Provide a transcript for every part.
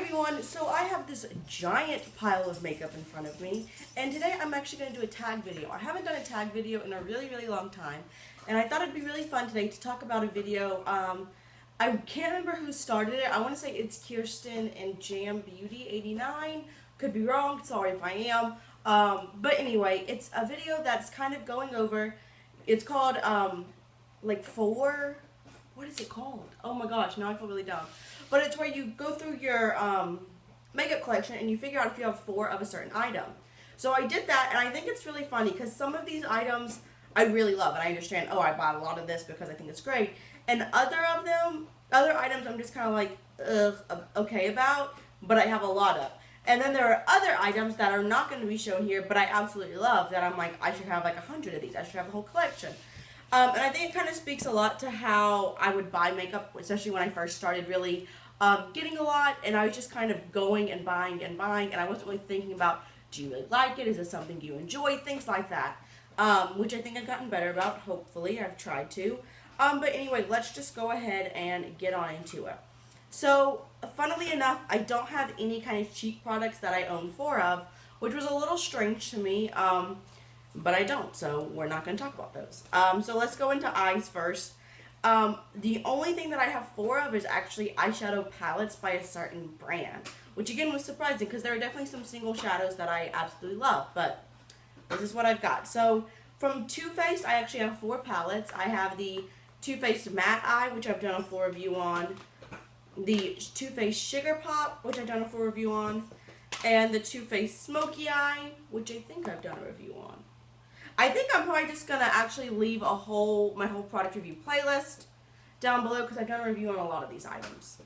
everyone, so I have this giant pile of makeup in front of me, and today I'm actually going to do a tag video. I haven't done a tag video in a really long time, and I thought it'd be really fun today to talk about a video. I can't remember who started it. I want to say it's Kirsten and Jam Beauty 89. Could be wrong, sorry if I am. But anyway, it's a video that's kind of going over, it's called, like what is it called? Oh my gosh, now I feel really dumb. But it's where you go through your makeup collection and you figure out if you have 4 of a certain item. So I did that, and I think it's really funny because some of these items I really love, and I understand, oh, I bought a lot of this because I think it's great. And other items I'm just kind of like, okay about, but I have a lot of. And then there are other items that are not going to be shown here, but I absolutely love, that I'm like, I should have like 100 of these. I should have the whole collection. And I think it kind of speaks a lot to how I would buy makeup, especially when I first started really getting a lot, and I was just kind of going and buying, and I wasn't really thinking about, do you really like it? Is it something you enjoy? Things like that, which I think I've gotten better about, hopefully. I've tried to. But anyway, let's just go ahead and get on into it. So, funnily enough, I don't have any kind of cheap products that I own 4 of, which was a little strange to me, but I don't, so we're not going to talk about those. So let's go into eyes first. The only thing that I have 4 of is actually eyeshadow palettes by a certain brand, which again was surprising because there are definitely some single shadows that I absolutely love, but this is what I've got. So, from Too Faced, I actually have 4 palettes. I have the Too Faced Matte Eye, which I've done a full review on, the Too Faced Sugar Pop, which I've done a full review on, and the Too Faced Smoky Eye, which I think I've done a review on. I think I'm probably just going to actually leave my whole product review playlist down below because I've done a review on a lot of these items.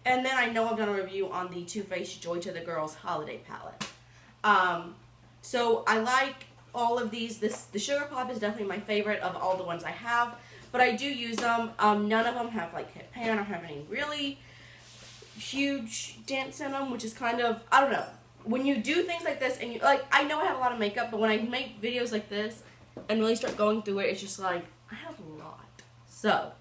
And then I know I've done a review on the Too Faced Joy to the Girls Holiday Palette. So I like all of these. The Sugar Pop is definitely my favorite of all the ones I have, but I do use them. None of them have like hit pan or have any really huge dents in them, which is kind of, I don't know. When you do things like this, and you, like, I know I have a lot of makeup, but when I make videos like this and really start going through it, it's just like, I have a lot. So,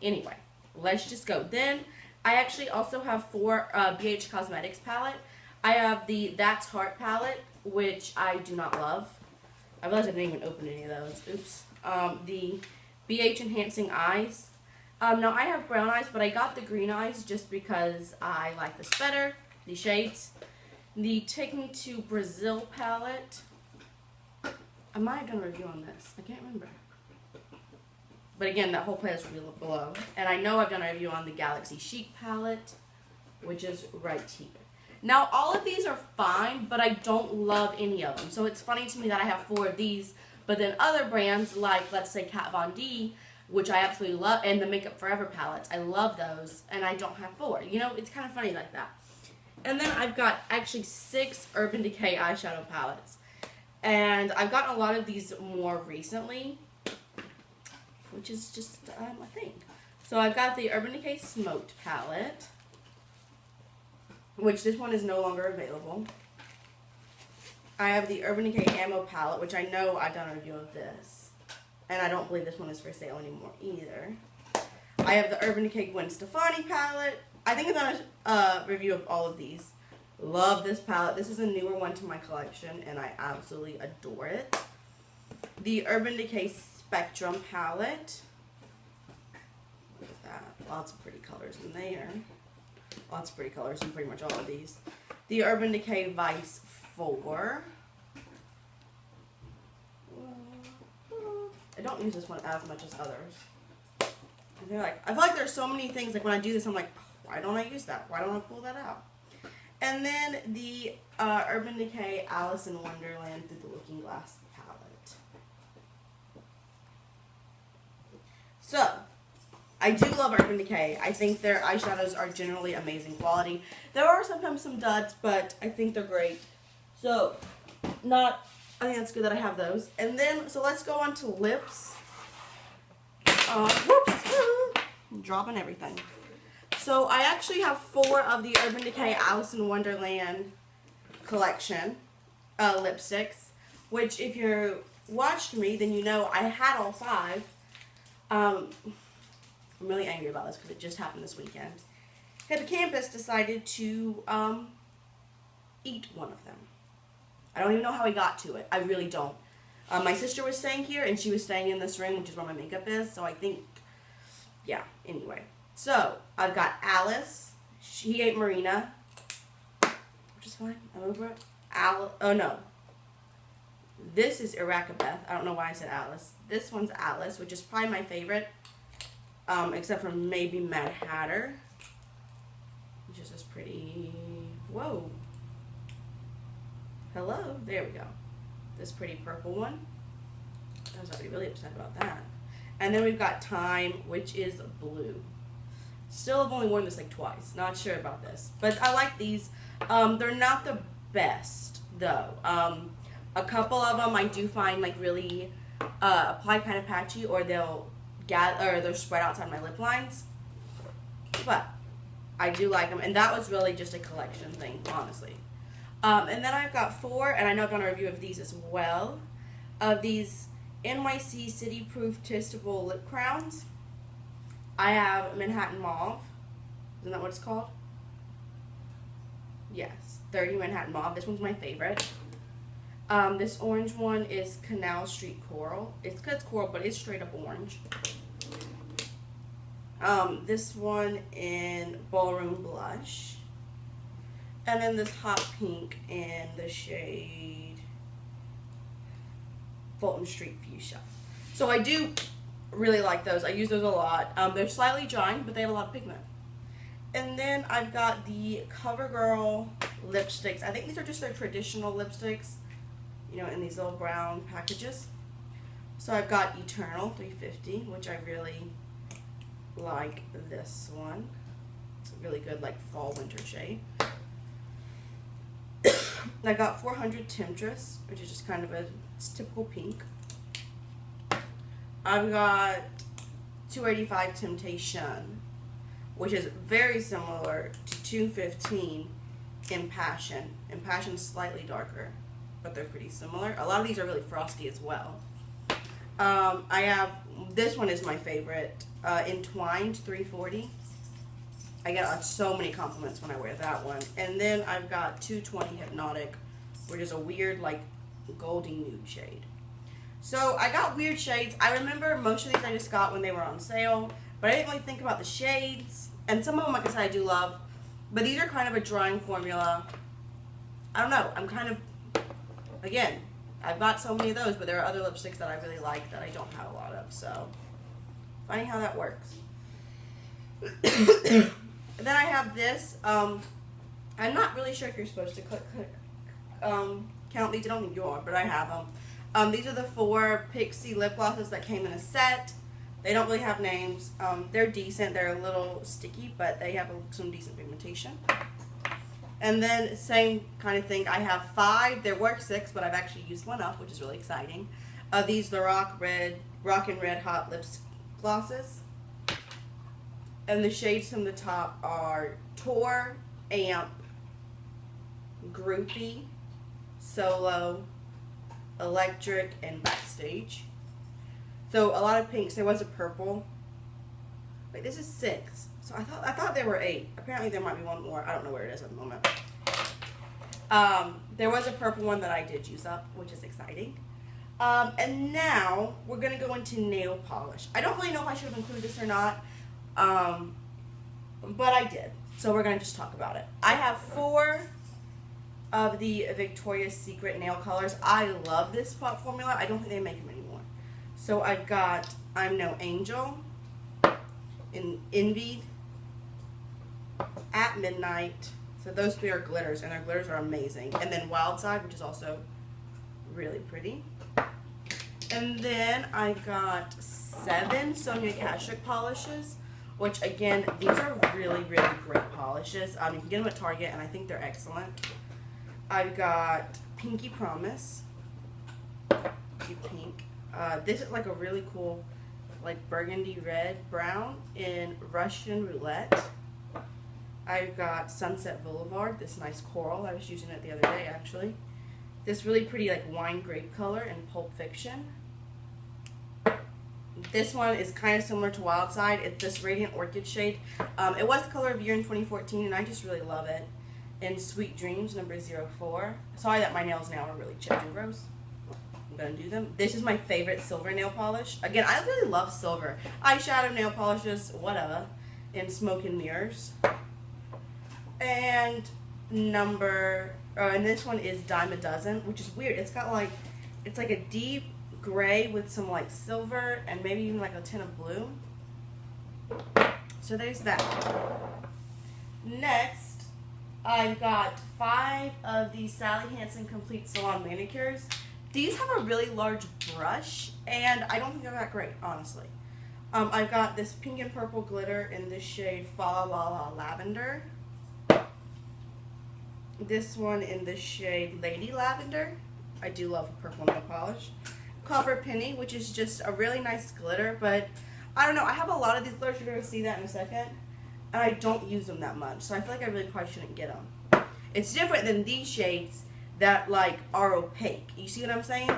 anyway, let's just go. Then, I actually also have 4 BH Cosmetics palette. I have the That's Heart palette, which I do not love. I realized I didn't even open any of those. Oops. The BH Enhancing Eyes. Now, I have brown eyes, but I got the green eyes just because I like this better. The shades. The Take Me to Brazil palette. I might have done a review on this. I can't remember. But again, that whole playlist will be below. And I know I've done a review on the Galaxy Chic palette, which is right here. Now, all of these are fine, but I don't love any of them. So it's funny to me that I have 4 of these, but then other brands like, let's say, Kat Von D, which I absolutely love, and the Makeup Forever palettes, I love those, and I don't have 4. You know, it's kind of funny like that. And then I've got actually 6 Urban Decay eyeshadow palettes. And I've gotten a lot of these more recently, which is just a thing. So I've got the Urban Decay Smoked palette, which this one is no longer available. I have the Urban Decay Ammo palette, which I know I've done a review of this. And I don't believe this one is for sale anymore either. I have the Urban Decay Gwen Stefani palette. I think I've done a review of all of these. Love this palette. This is a newer one to my collection, and I absolutely adore it. The Urban Decay Spectrum palette. Look at that. Lots of pretty colors in there. Lots of pretty colors in pretty much all of these. The Urban Decay Vice 4. I don't use this one as much as others. I feel like there's so many things, like when I do this, I'm like, why don't I use that? Why don't I pull that out? And then the Urban Decay Alice in Wonderland Through the Looking Glass palette. So, I do love Urban Decay. I think their eyeshadows are generally amazing quality. There are sometimes some duds, but I think they're great. So, I think that's good that I have those. And then, so let's go on to lips. Whoops! I'm dropping everything. So I actually have 4 of the Urban Decay Alice in Wonderland collection lipsticks, which if you watched me, then you know I had all 5. I'm really angry about this because it just happened this weekend. Hippocampus decided to eat one of them. I don't even know how he got to it. I really don't. My sister was staying here, and she was staying in this room, which is where my makeup is, so I think, yeah, anyway. So, I've got Alice. He ate Marina, which is fine. I'm over it. Oh, no. This is Iraqabeth. I don't know why I said Alice. This one's Alice, which is probably my favorite, except for maybe Mad Hatter, which is just pretty. Whoa. Hello. There we go. This pretty purple one. I was already really upset about that. And then we've got Time, which is blue. Still have only worn this like twice. Not sure about this. But I like these. They're not the best, though. A couple of them I do find like really apply kind of patchy, or they'll they're spread outside my lip lines. But I do like them. And that was really just a collection thing, honestly. And then I've got 4, and I know I've done a review of these as well, of these NYC City Proof Twistable Lip Crowns. I have Manhattan Mauve. Isn't that what it's called? Yes, 30 Manhattan Mauve. This one's my favorite. This orange one is Canal Street Coral. It's coral, but it's straight up orange. This one in Ballroom Blush. And then this hot pink in the shade Fulton Street Fuchsia. So I do really like those. I use those a lot. They're slightly drying, but they have a lot of pigment. And then I've got the Covergirl Lipsticks. I think these are just their traditional lipsticks, you know, in these little brown packages. So I've got Eternal 350, which I really like this one. It's a really good like fall winter shade. I got 400 Temptress, which is just kind of a typical pink. I've got 285 Temptation, which is very similar to 215 Impassion. Impassion's slightly darker, but they're pretty similar. A lot of these are really frosty as well. I have, this one is my favorite, Entwined 340. I get so many compliments when I wear that one. And then I've got 220 Hypnotic, which is a weird, like, goldy nude shade. So I got weird shades. I remember most of these I just got when they were on sale, but I didn't really think about the shades. And some of them, like I said, I do love. But these are kind of a drying formula. I don't know. I'm kind of, again, I've got so many of those, but there are other lipsticks that I really like that I don't have a lot of. So, funny how that works. And then I have this. I'm not really sure if you're supposed to count these. I don't think you are, but I have them. These are the 4 Pixi Lip Glosses that came in a set. They don't really have names. They're decent. They're a little sticky, but they have some decent pigmentation. And then same kind of thing. I have 5. There were 6, but I've actually used one up, which is really exciting. These Lorac Rockin Red Hot Lips Glosses. And the shades from the top are Tour, Amp, Groupie, Solo, Electric, and Backstage. So a lot of pinks. There was a purple. Wait, this is 6. So I thought there were 8. Apparently there might be one more. I don't know where it is at the moment. There was a purple one that I did use up, which is exciting. And now we're gonna go into nail polish. I don't really know if I should have included this or not. But I did. So we're gonna just talk about it. I have 4 of the Victoria's Secret nail colors. I love this pot formula. I don't think they make them anymore. So I've got I'm No Angel, Envied, At Midnight. So those 3 are glitters, and their glitters are amazing. And then Wild Side, which is also really pretty. And then I got 7 Sonia Kashuk polishes, which again, these are really, really great polishes. You can get them at Target, and I think they're excellent. I've got Pinky Promise, pink. This is like a really cool, like burgundy red brown in Russian Roulette. I've got Sunset Boulevard, this nice coral. I was using it the other day, actually. This really pretty like wine grape color in Pulp Fiction. This one is kind of similar to Wild Side. It's this Radiant Orchid shade. It was the color of year in 2014, and I just really love it. In Sweet Dreams, number 04. Sorry that my nails now are really chipped and gross. I'm going to do them. This is my favorite silver nail polish. Again, I really love silver. Eyeshadow, nail polishes, whatever. In Smoke and Mirrors. And and this one is Dime a Dozen, which is weird. It's got like, it's like a deep gray with some like silver and maybe even like a tint of blue. So there's that. Next, I've got 5 of these Sally Hansen Complete Salon Manicures. These have a really large brush, and I don't think they're that great, honestly. I've got this pink and purple glitter in the shade Fa La La Lavender. This one in the shade Lady Lavender. I do love a purple nail polish. Copper Penny, which is just a really nice glitter, but I don't know, I have a lot of these glitters, you're going to see that in a second, and I don't use them that much, so I feel like I really probably shouldn't get them. It's different than these shades that like are opaque. You see what I'm saying?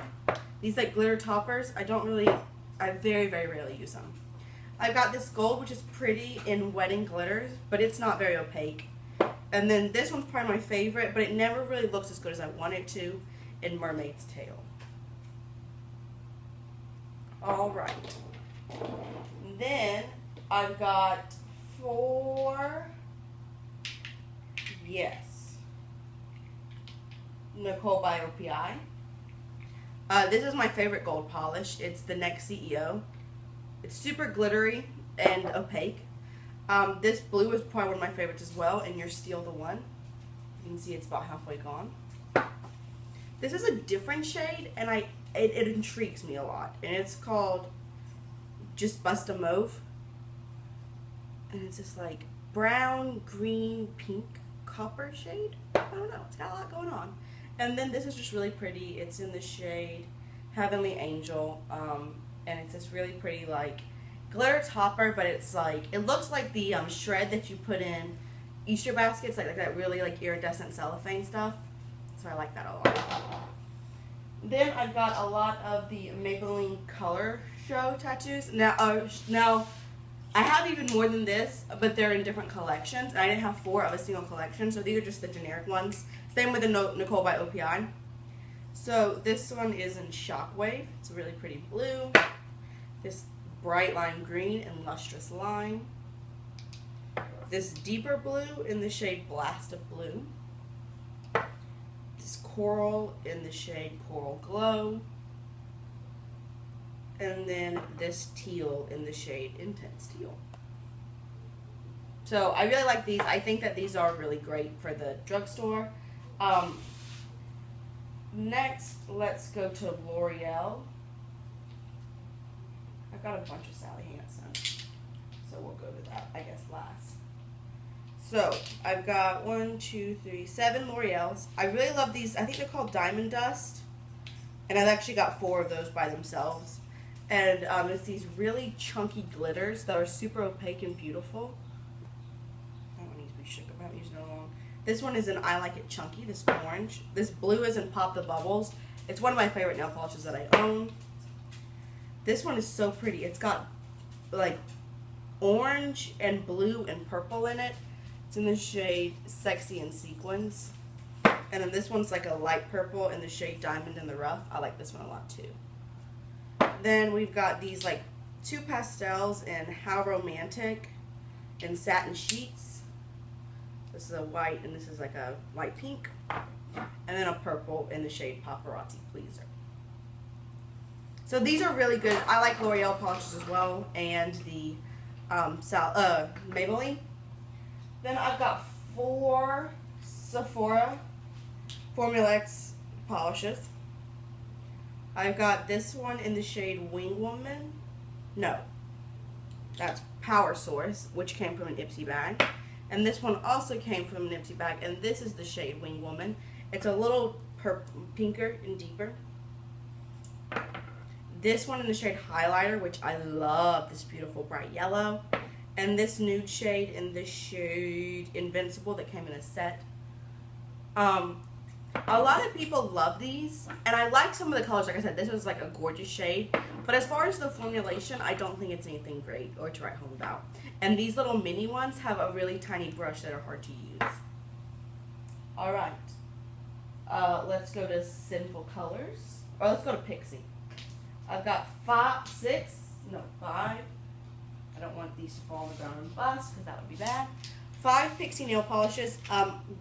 These like glitter toppers, I very, very rarely use them. I've got this gold, which is pretty in Wedding Glitters, but it's not very opaque. And then this one's probably my favorite, but it never really looks as good as I want it to, in Mermaid's Tail. Alright. Then I've got 4, yes, Nicole by OPI. This is my favorite gold polish. It's the Next CEO. It's super glittery and opaque. This blue is probably one of my favorites as well, and You're Still the One. You can see it's about halfway gone. This is a different shade, and it intrigues me a lot. And it's called Just Bust a Mauve. And it's this like brown, green, pink, copper shade. I don't know. It's got a lot going on. And then this is just really pretty. It's in the shade Heavenly Angel. And it's this really pretty like glitter topper, but it's like, it looks like the shred that you put in Easter baskets, like that really like iridescent cellophane stuff. So I like that a lot. Then I've got a lot of the Maybelline Color Show tattoos. Now I have even more than this, but they're in different collections. And I didn't have 4 of a single collection, so these are just the generic ones. Same with the Nicole by OPI. So this one is in Shockwave. It's a really pretty blue. This bright lime green and lustrous lime. This deeper blue in the shade Blast of Blue. This coral in the shade Coral Glow. And then this teal in the shade Intense Teal. So I really like these. I think that these are really great for the drugstore. Next, let's go to L'Oreal. I've got a bunch of Sally Hansen, so we'll go to that, I guess, last. So I've got 7 L'Oreals. I really love these. I think they're called Diamond Dust, and I've actually got 4 of those by themselves. And it's these really chunky glitters that are super opaque and beautiful. That one needs to be shook up. I haven't used it in long. This one is in I Like It Chunky, this orange. This blue is in Pop the Bubbles. It's one of my favorite nail polishes that I own. This one is so pretty. It's got like orange and blue and purple in it. It's in the shade Sexy and Sequins. And then this one's like a light purple in the shade Diamond in the Rough. I like this one a lot too. Then we've got these like 2 pastels in How Romantic and Satin Sheets. This is a white and this is like a light pink. And then a purple in the shade Paparazzi Pleaser. So these are really good. I like L'Oreal polishes as well, and the Maybelline. Then I've got 4 Sephora Formula X polishes. I've got this one in the shade Wing Woman. No, that's Power Source, which came from an Ipsy bag. And this one also came from an Ipsy bag, and this is the shade Wing Woman. It's a little pinker and deeper. This one in the shade Highlighter, which I love, this beautiful bright yellow. And this nude shade in the shade Invincible that came in a set. A lot of people love these, and I like some of the colors. Like I said, this was like a gorgeous shade. But as far as the formulation, I don't think it's anything great or to write home about. And these little mini ones have a really tiny brush that are hard to use. Alright. Let's go to Sinful Colors. Or let's go to Pixi. I've got 5. I don't want these to fall on the ground and bust because that would be bad. 5 Pixi nail polishes.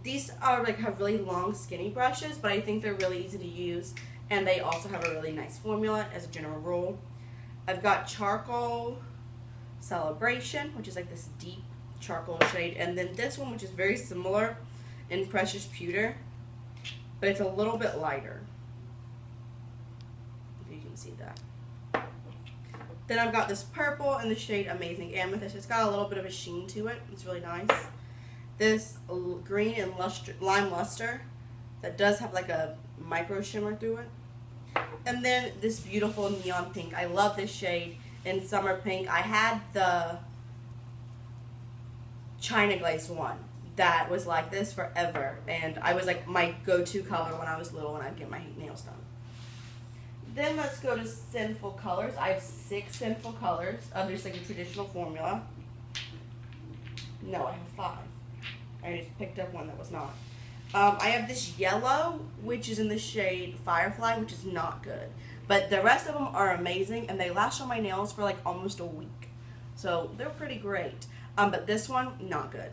These are like have really long skinny brushes, but I think they're really easy to use, and they also have a really nice formula as a general rule. I've got Charcoal Celebration, which is like this deep charcoal shade, and then this one, which is very similar in Precious Pewter, but it's a little bit lighter. If you can see that. Then I've got this purple in the shade Amazing Amethyst. It's got a little bit of a sheen to it. It's really nice. This green and lime luster that does have like a micro shimmer through it. And then this beautiful neon pink. I love this shade in Summer Pink. I had the China Glaze one that was like this forever. And I was like my go-to color when I was little and I'd get my nails done. Then let's go to Sinful Colors. I have 6 Sinful Colors of just like a traditional formula. No, I have 5. I just picked up one that was not. I have this yellow, which is in the shade Firefly, which is not good. But the rest of them are amazing, and they last on my nails for like almost a week. So they're pretty great. But this one, not good.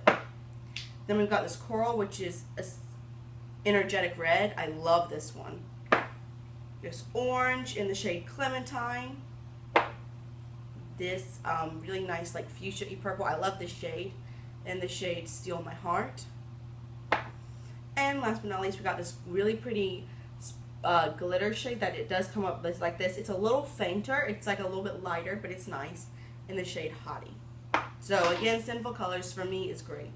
Then we've got this Coral, which is a energetic red. I love this one. This orange in the shade Clementine. This really nice like fuchsia-y purple. I love this shade. In the shade Steal My Heart. And last but not least, we got this really pretty glitter shade that it does come up like this. It's a little fainter. It's like a little bit lighter, but it's nice. In the shade Hottie. So again, Sinful Colors for me is great.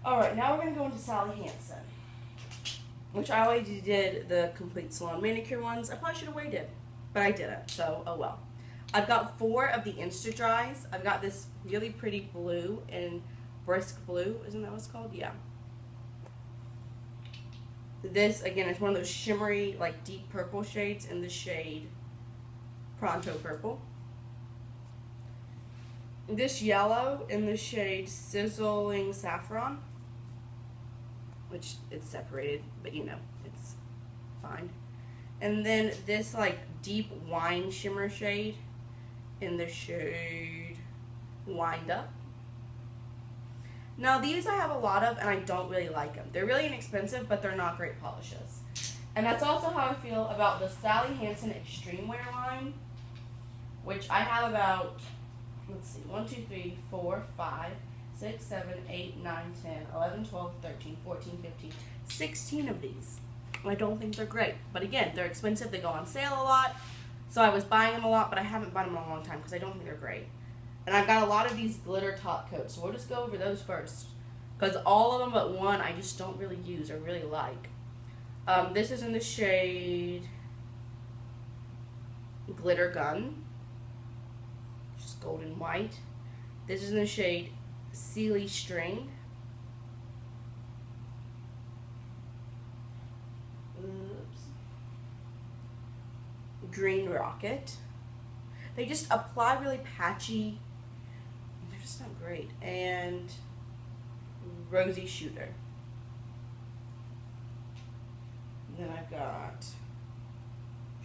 Alright, now we're going to go into Sally Hansen, which I already did the complete Salon Manicure ones. I probably should have waited, but I didn't, so oh well. I've got 4 of the Insta Dries. I've got this really pretty blue in Brisk Blue. Isn't that what it's called? Yeah. This, again, is one of those shimmery, like deep purple shades in the shade Pronto Purple. This yellow in the shade Sizzling Saffron, which it's separated, but you know, it's fine. And then this like deep wine shimmer shade in the shade Wind Up. Now these I have a lot of and I don't really like them. They're really inexpensive, but they're not great polishes. And that's also how I feel about the Sally Hansen Extreme Wear line, which I have about, let's see, 1, 2, 3, 4, 5, 6, 7, 8, 9, 10, 11, 12, 13, 14, 15, 16 of these. I don't think they're great. But again, they're expensive. They go on sale a lot. So I was buying them a lot, but I haven't bought them in a long time because I don't think they're great. And I've got a lot of these glitter top coats. So we'll just go over those first. Because all of them but one I just don't really use or really like. This is in the shade Glitter Gun. Just golden white. This is in the shade Sealy String. Oops. Green Rocket. They just apply really patchy. They're just not great. And Rosy Shooter. And then I've got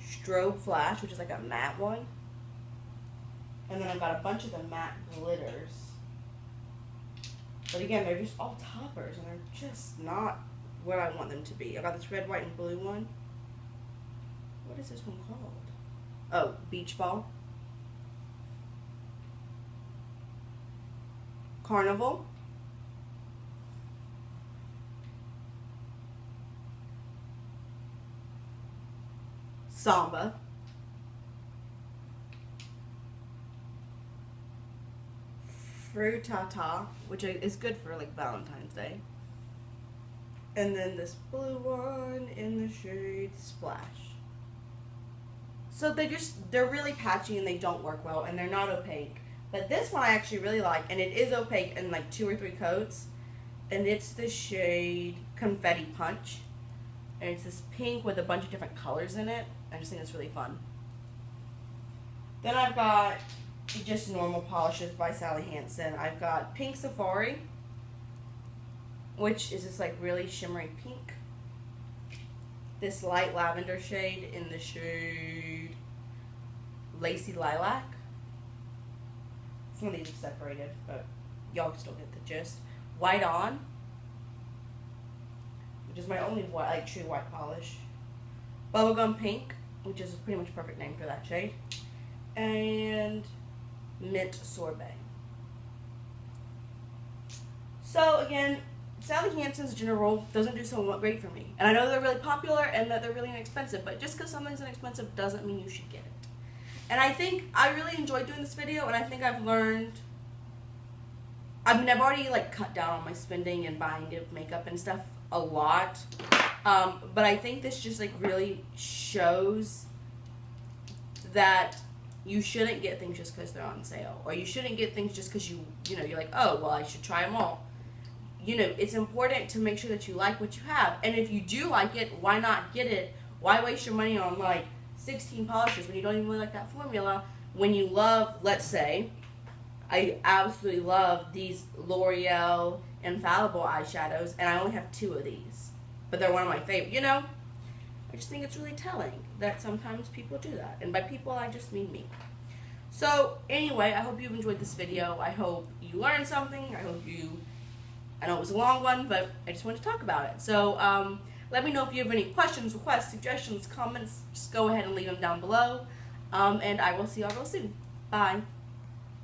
Strobe Flash, which is like a matte one. And then I've got a bunch of the matte glitters. But again, they're just all toppers, and they're just not where I want them to be. I got this red, white, and blue one. What is this one called? Oh, Beach Ball. Carnival. Samba. Fruitata, which is good for like Valentine's Day. And then this blue one in the shade Splash. So they're really patchy and they don't work well and they're not opaque. But this one I actually really like, and it is opaque in like 2 or 3 coats. and it's the shade Confetti Punch. And it's this pink with a bunch of different colors in it. I just think it's really fun. Then I've got just normal polishes by Sally Hansen. I've got Pink Safari, which is this like really shimmery pink. This light lavender shade in the shade Lacy Lilac. Some of these are separated, but y'all still get the gist. White On, which is my only white, like true white polish. Bubblegum Pink, which is a pretty much perfect name for that shade. And Mint Sorbet. So again, Sally Hansen's general doesn't do so great for me. And I know they're really popular and that they're really inexpensive, but just because something's inexpensive doesn't mean you should get it. And I think I really enjoyed doing this video, and I think I've learned, I mean, I've already like cut down on my spending and buying makeup and stuff a lot. But I think this just like really shows that you shouldn't get things just because they're on sale, or you shouldn't get things just because you're like, oh, well, I should try them all. You know, it's important to make sure that you like what you have, and if you do like it, why not get it? Why waste your money on like 16 polishes when you don't even really like that formula? When you love, let's say, I absolutely love these L'Oreal Infallible eyeshadows, and I only have 2 of these, but they're one of my favorite. You know, I just think it's really telling that sometimes people do that. And by people, I just mean me. So, anyway, I hope you've enjoyed this video. I hope you learned something. I know it was a long one, but I just wanted to talk about it. So, let me know if you have any questions, requests, suggestions, comments. Just go ahead and leave them down below. And I will see y'all real soon. Bye.